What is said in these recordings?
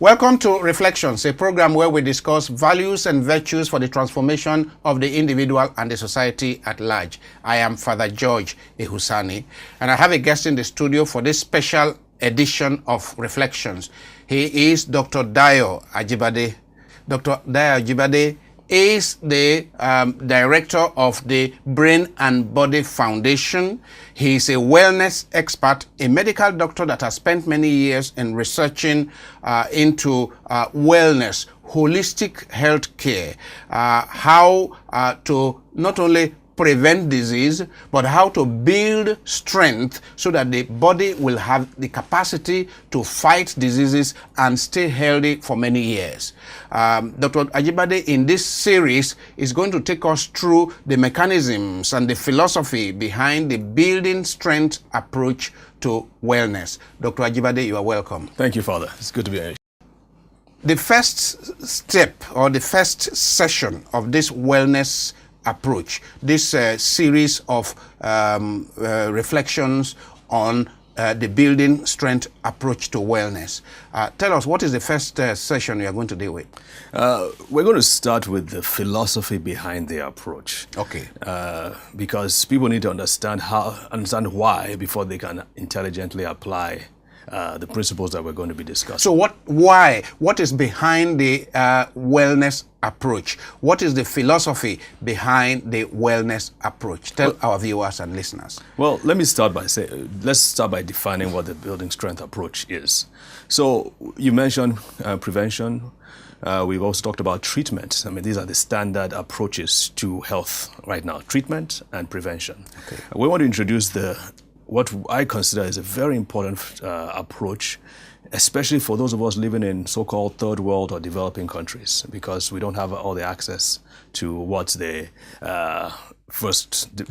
Welcome to Reflections, a program where we discuss values and virtues for the transformation of the individual and the society at large. I am Father George Ehusani, and I have a guest in the studio for this special edition of Reflections. He is Dr. Dayo Ajibade. Dr. Dayo Ajibade is the director of the Brain and Body Foundation. He is a wellness expert, a medical doctor that has spent many years in researching into wellness, holistic health care, how to not only prevent disease, but how to build strength so that the body will have the capacity to fight diseases and stay healthy for many years. Dr. Ajibade in this series is going to take us through the mechanisms and the philosophy behind the building strength approach to wellness. Dr. Ajibade, you are welcome. Thank you, Father. It's good to be here. The first step or the first session of this wellness approach, this series of reflections on the building strength approach to wellness. Tell us, what is the first session you are going to deal with? We're going to start with the philosophy behind the approach. Okay. Because people need to understand why before they can intelligently apply the principles that we're going to be discussing. So what is behind the wellness approach? What is the philosophy behind the wellness approach? Tell our viewers and listeners. Well, let's start by defining what the building strength approach is. So you mentioned prevention. We've also talked about treatment. I mean, these are the standard approaches to health right now, treatment and prevention. Okay. We want to introduce what I consider is a very important approach, especially for those of us living in so-called third world or developing countries, because we don't have all the access to what the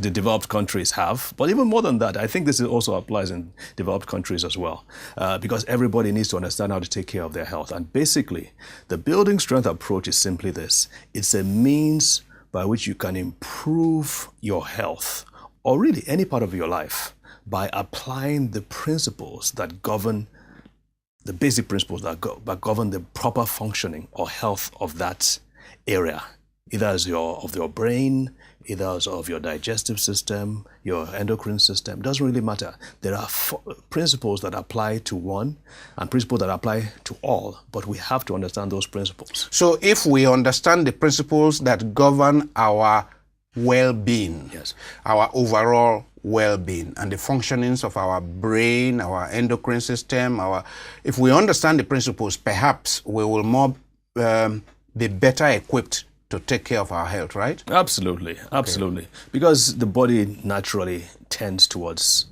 developed countries have. But even more than that, I think this also applies in developed countries as well, because everybody needs to understand how to take care of their health. And basically, the building strength approach is simply this. It's a means by which you can improve your health, or really any part of your life, by applying the principles that govern, the basic principles that govern the proper functioning or health of that area, either of your brain, either of your digestive system, your endocrine system. It doesn't really matter. There are principles that apply to one and principles that apply to all, but we have to understand those principles. So if we understand the principles that govern our well-being, yes, our overall well-being and the functionings of our brain, our endocrine system, if we understand the principles, perhaps we will be better equipped to take care of our health, right? Absolutely, absolutely. Okay. Because the body naturally tends towards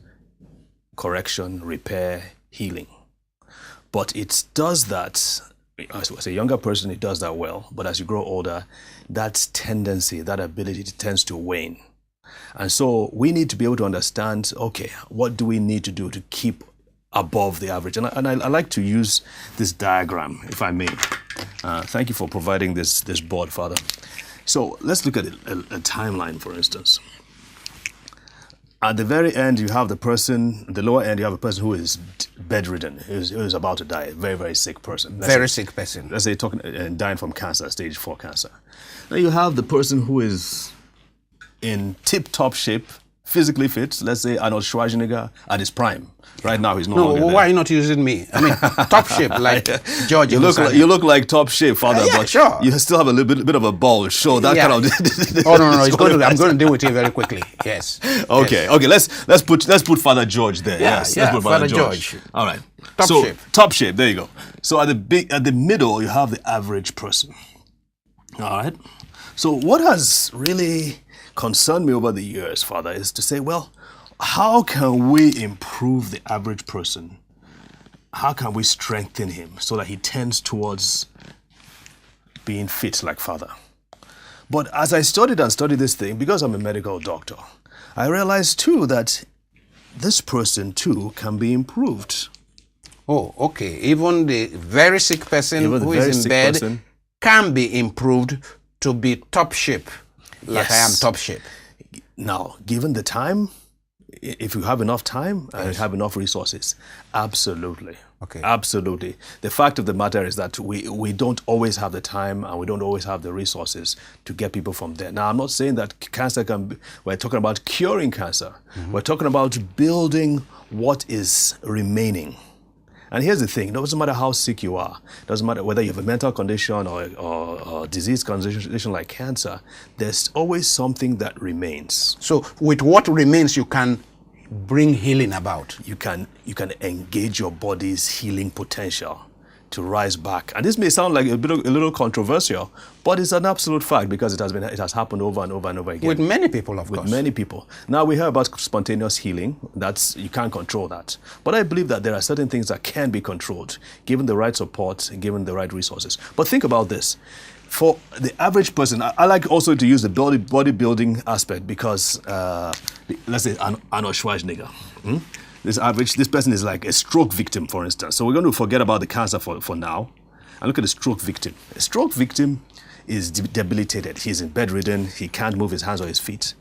correction, repair, healing. But it does that, as a younger person, it does that well. But as you grow older, that tendency, that ability tends to wane. And so we need to be able to understand, okay, what do we need to do to keep above the average? And I like to use this diagram, if I may. Thank you for providing this board, Father. So let's look at a timeline, for instance. At the very end, you have the person, the lower end, you have a person who is bedridden, who is about to die, a very, very sick person. Sick person. Let's say dying from cancer, stage 4 cancer. Now you have the person who is in tip-top shape, physically fit, let's say Arnold Schwarzenegger at his prime. Right now, he's no longer there. Why are you not using me? I mean, top shape, like George. You look like top shape, Father, but sure. You still have a little bit of a bulge. So that kind of. Oh no, I'm going to deal with you very quickly. Yes. Okay. Yes. Okay. Let's put Father George there. Yes. Let's put Father George. All right. Top shape. There you go. So at the middle, you have the average person. All right. So what has really concerned me over the years, Father, is to say, well, how can we improve the average person? How can we strengthen him so that he tends towards being fit like Father? But as I studied this thing, because I'm a medical doctor, I realized too that this person too can be improved. Oh, okay. Even the very sick person who is in bed can be improved to be top shape, like I am top shape. Now, given the time, if you have enough time and you have enough resources, absolutely. Okay. Absolutely. The fact of the matter is that we don't always have the time and we don't always have the resources to get people from there. Now, I'm not saying that cancer we're talking about curing cancer. We're talking about building what is remaining. And here's the thing, it doesn't matter how sick you are, it doesn't matter whether you have a mental condition or disease condition like cancer, there's always something that remains. So with what remains, you can bring healing about. You can engage your body's healing potential to rise back. And this may sound like a little controversial, but it's an absolute fact because it has happened over and over and over again. With many people, of course. With many people. Now we hear about spontaneous healing. You can't control that. But I believe that there are certain things that can be controlled, given the right support, given the right resources. But think about this. For the average person, I like also to use the bodybuilding aspect because, let's say Arnold Schwarzenegger. This person is like a stroke victim, for instance. So we're going to forget about the cancer for now and look at the stroke victim. A stroke victim is debilitated. He's bedridden. He can't move his hands or his feet.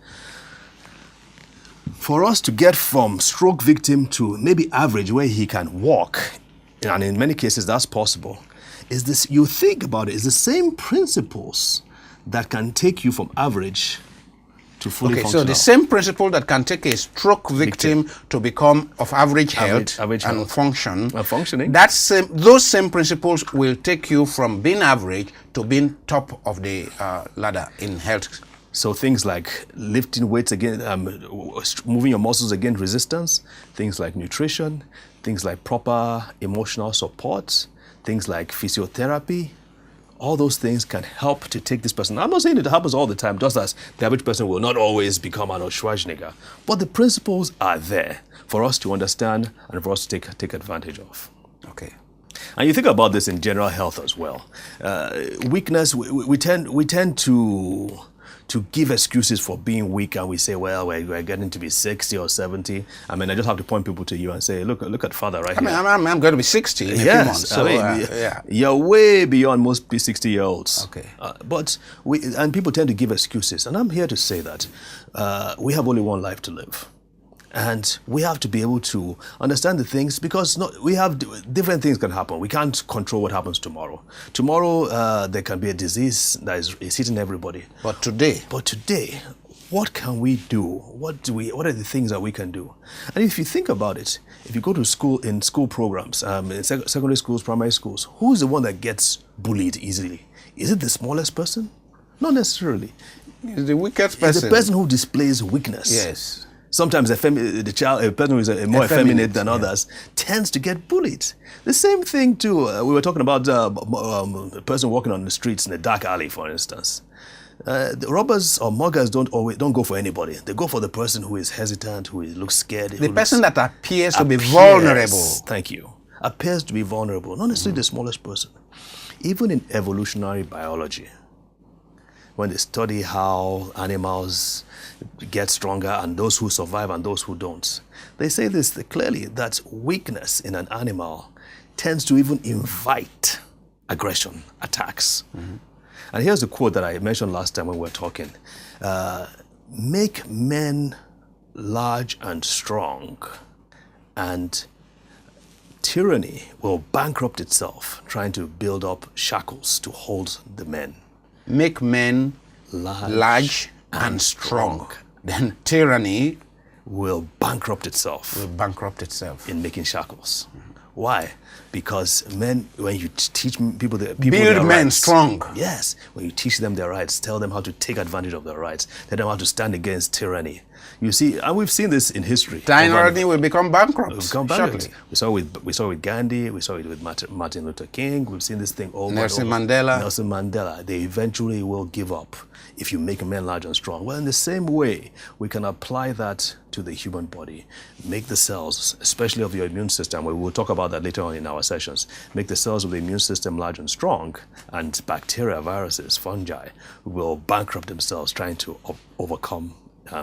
For us to get from stroke victim to maybe average where he can walk, and in many cases that's possible, is this, you think about it, it's the same principles that can take you from average to fully functional. So the same principle that can take a stroke victim to become of average health and functioning. Those same principles will take you from being average to being top of the ladder in health. So things like lifting weights again, moving your muscles against resistance, things like nutrition, things like proper emotional support, things like physiotherapy, all those things can help to take this person. I'm not saying it happens all the time, just as the average person will not always become Arnold Schwarzenegger. But the principles are there for us to understand and for us to take advantage of. Okay. And you think about this in general health as well. Weakness, we tend to give excuses for being weak, and we say, well, we're getting to be 60 or 70. I mean, I just have to point people to you and say, look at Father right here. I'm going to be 60 in a few months. So, you're way beyond most 60-year-olds. Okay. But people tend to give excuses, and I'm here to say that we have only one life to live. And we have to be able to understand the things because we have different things can happen. We can't control what happens tomorrow. Tomorrow, there can be a disease that is hitting everybody. But today, what can we do? What are the things that we can do? And if you think about it, if you go to school, in school programs, in secondary schools, primary schools, who's the one that gets bullied easily? Is it the smallest person? Not necessarily. It's the weakest person. It's the person who displays weakness. Yes. Sometimes a person who is more effeminate than others tends to get bullied. The same thing too. We were talking about a person walking on the streets in a dark alley, for instance. The robbers or muggers don't go for anybody. They go for the person who is hesitant, who looks scared. The person that appears to be vulnerable. Thank you. Appears to be vulnerable, not necessarily the smallest person. Even in evolutionary biology, when they study how animals get stronger and those who survive and those who don't, they say this clearly, that weakness in an animal tends to even invite aggression, attacks. And here's the quote that I mentioned last time when we were talking. Make men large and strong, and tyranny will bankrupt itself trying to build up shackles to hold the men. Make men large and strong. Then tyranny will bankrupt itself. In making shackles. Why? Because men, when you teach people build men strong. Yes. When you teach them their rights, tell them how to take advantage of their rights, tell them how to stand against tyranny. You see, and we've seen this in history. Tyranny will become bankrupt. We saw it with Gandhi. We saw it with Martin Luther King. We've seen this thing over Nelson and over. Mandela. Nelson Mandela. They eventually will give up if you make a man large and strong. Well, in the same way, we can apply that to the human body. Make the cells, especially of your immune system, we will talk about that later on in our sessions, make the cells of the immune system large and strong, and bacteria, viruses, fungi will bankrupt themselves trying to overcome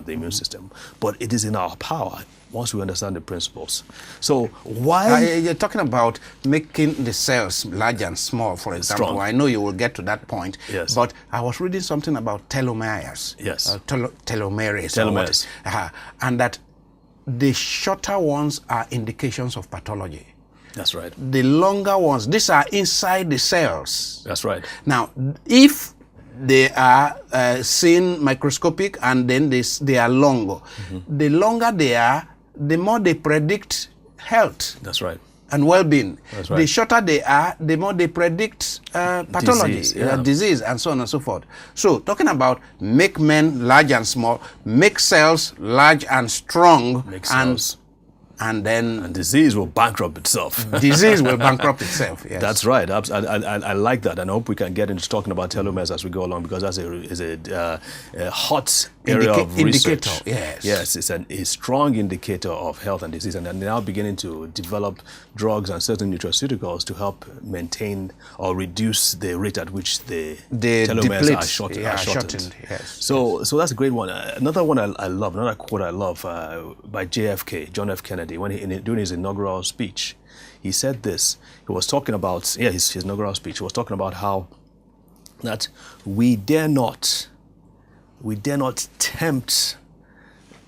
the immune system. But it is in our power once we understand the principles. So why... You're talking about making the cells large and small, for example. Strong. I know you will get to that point. Yes. But I was reading something about telomeres. Yes. Telomeres. And that the shorter ones are indications of pathology. That's right. The longer ones, these are inside the cells. That's right. Now, if they are seen microscopic and then they are longer, the longer they are, the more they predict health. That's right. And well-being. That's right. The shorter they are, the more they predict pathology, disease, and so on and so forth. So, talking about make men large and small, make cells large and strong, Make cells. and then And disease will bankrupt itself. disease will bankrupt itself. Yes. That's right. I like that, and I hope we can get into talking about telomeres as we go along, because that's a hot area of research. Indicator, yes. Yes, it's a strong indicator of health and disease, and they're now beginning to develop drugs and certain nutraceuticals to help maintain or reduce the rate at which the telomeres are shortened. Yes. So that's a great one. Another one I love, another quote I love by JFK, John F. Kennedy, when during his inaugural speech, he said this. He was talking about his inaugural speech. He was talking about how that we dare not tempt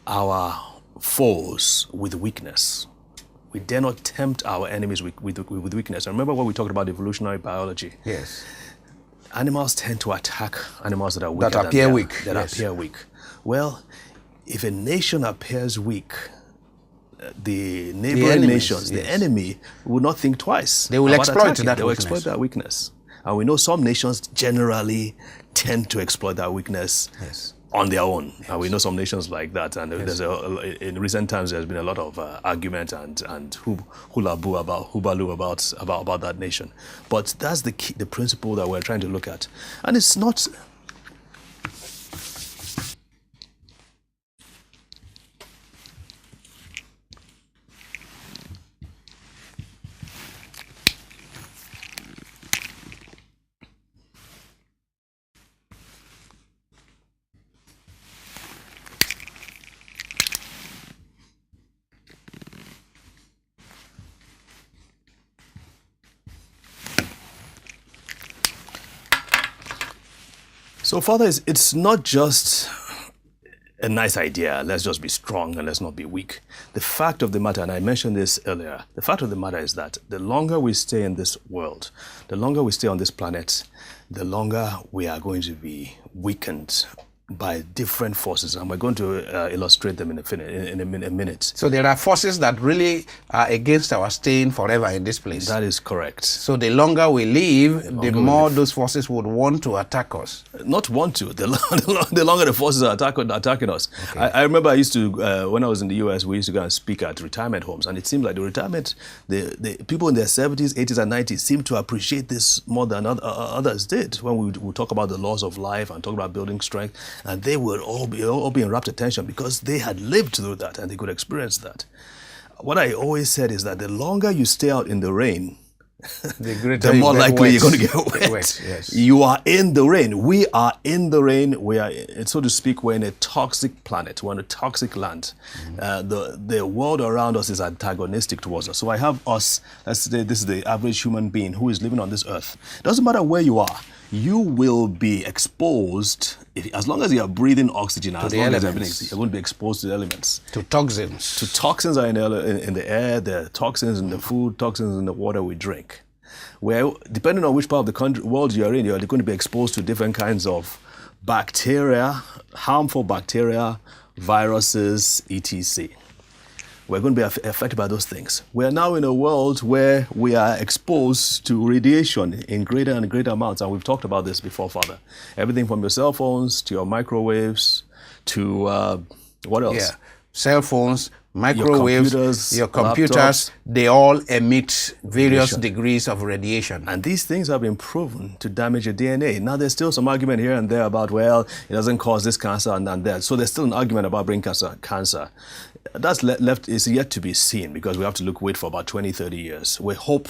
our foes with weakness. We dare not tempt our enemies with weakness. And remember what we talked about evolutionary biology. Yes. Animals tend to attack animals that are weaker That appear weak. That appear weak. Well, if a nation appears weak, the neighboring nations, the enemy, will not think twice. They will exploit that They will weakness. exploit that weakness. And we know some nations generally tend to exploit that weakness on their own. Yes. And we know some nations like that. And there's in recent times, there's been a lot of argument and hullabaloo about that nation. But that's the key, the principle that we're trying to look at. And it's not... So, Father, it's not just a nice idea, let's just be strong and let's not be weak. The fact of the matter, and I mentioned this earlier, the fact of the matter is that the longer we stay in this world, the longer we stay on this planet, the longer we are going to be weakened by different forces, and we're going to illustrate them in a minute. So there are forces that really are against our staying forever in this place. That is correct. So the longer we live, the more those forces would want to attack us. Not want to. The longer the forces are attacking us. Okay. I remember I used to, when I was in the US, we used to go and speak at retirement homes, and it seemed like the people in their 70s, 80s, and 90s seemed to appreciate this more than others did. When we would talk about the laws of life and talk about building strength, and they would all be in rapt attention because they had lived through that and they could experience that. What I always said is that the longer you stay out in the rain, the more likely you're going to get wet. Yes. You are in the rain. We are in the rain. We are, so to speak, we're in a toxic planet. We're in a toxic land. The world around us is antagonistic towards us. So I have us, let's say this is the average human being who is living on this earth. Doesn't matter where you are, you will be exposed, as long as you are breathing oxygen, as long as you're going to be exposed to the elements. To toxins. To toxins are in the air, there are toxins in the food, toxins in the water we drink. Where, depending on which part of the world you're in, you're going to be exposed to different kinds of bacteria, harmful bacteria, viruses, etc. We're going to be affected by those things. We are now in a world where we are exposed to radiation in greater and greater amounts, and we've talked about this before, Father. Everything from your cell phones to your microwaves to what else? Yeah, cell phones, microwaves, your computers, laptops, they all emit various degrees of radiation. And these things have been proven to damage your DNA. Now, there's still some argument here and there about, well, it doesn't cause this cancer and that. So there's still an argument about brain cancer. That's is yet to be seen because we have to wait for about 20, 30 years. We hope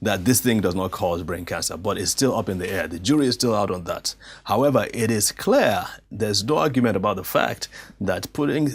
that this thing does not cause brain cancer, but it's still up in the air. The jury is still out on that. However, it is clear, there's no argument about the fact that putting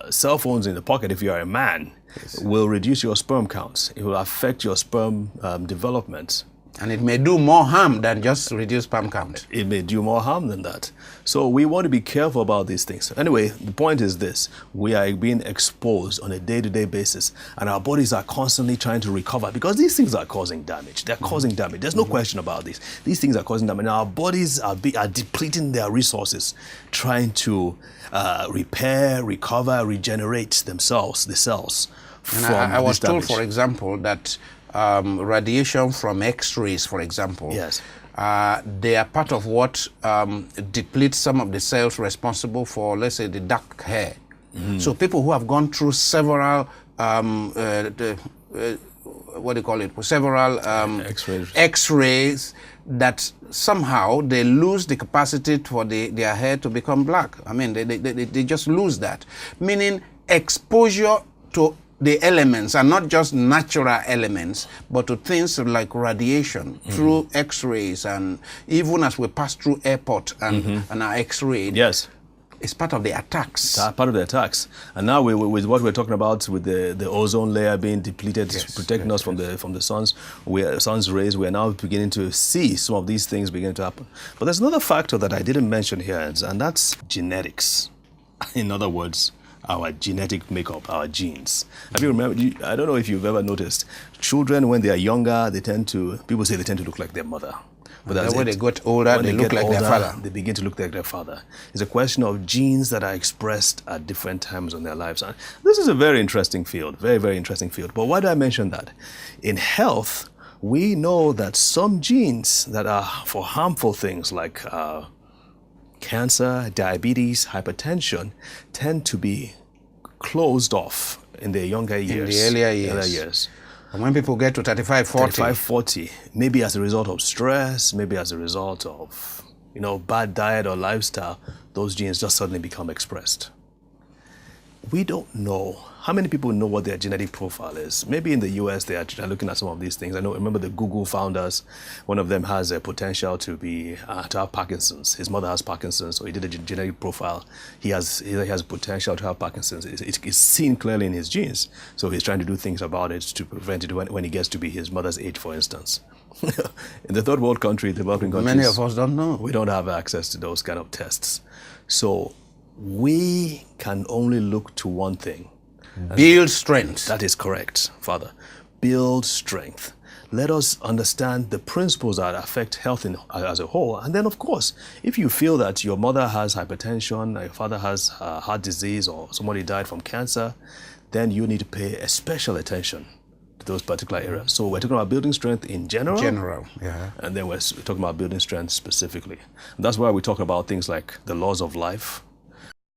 cell phones in the pocket, if you are a man, will reduce your sperm counts. It will affect your sperm development And it may do more harm than just reduce sperm count. It may do more harm than that. So we want to be careful about these things. Anyway, the point is this. We are being exposed on a day-to-day basis, and our bodies are constantly trying to recover because these things are causing damage. They're causing damage. There's no question about this. These things are causing damage. Now, our bodies are depleting their resources, trying to repair, recover, regenerate themselves, the cells. And I was told, for example, that radiation from X-rays, for example, yes, they are part of what depletes some of the cells responsible for, let's say, the dark hair. So people who have gone through several, what do you call it, several X-rays, that somehow they lose the capacity for their hair to become black. I mean, they just lose that. Meaning exposure to the elements are not just natural elements, but to things like radiation through X-rays, and even as we pass through airport and are X-rayed. Yes. It's part of the attacks. Part of the attacks. And now with what we're talking about, with the ozone layer being depleted, protecting us from the sun's rays, we're now beginning to see some of these things beginning to happen. But there's another factor that I didn't mention here, and that's genetics. In other words, our genetic makeup, our genes. Have you remember? I don't know if you've ever noticed, children when they are younger, people say they tend to look like their mother. But when they get older, they look like their father. They begin to look like their father. It's a question of genes that are expressed at different times in their lives. And this is a very interesting field, very, very interesting field. But why do I mention that? In health, we know that some genes that are for harmful things like cancer, diabetes, hypertension, tend to be closed off in the younger years. In the earlier years. And when people get to 35, 40, maybe as a result of stress, maybe as a result of, bad diet or lifestyle, those genes just suddenly become expressed. We don't know. How many people know what their genetic profile is? Maybe in the US, they are looking at some of these things. Remember the Google founders, one of them has a potential to have Parkinson's. His mother has Parkinson's, so he did a genetic profile. He has potential to have Parkinson's. It's seen clearly in his genes. So he's trying to do things about it to prevent it when he gets to be his mother's age, for instance. In the third world country, developing countries, many of us don't know. We don't have access to those kind of tests. So we can only look to one thing. Build strength. That is correct, Father. Build strength. Let us understand the principles that affect health as a whole. And then, of course, if you feel that your mother has hypertension, your father has heart disease, or somebody died from cancer, then you need to pay a special attention to those particular areas. So we're talking about building strength in general. Yeah. And then we're talking about building strength specifically. And that's why we talk about things like the laws of life,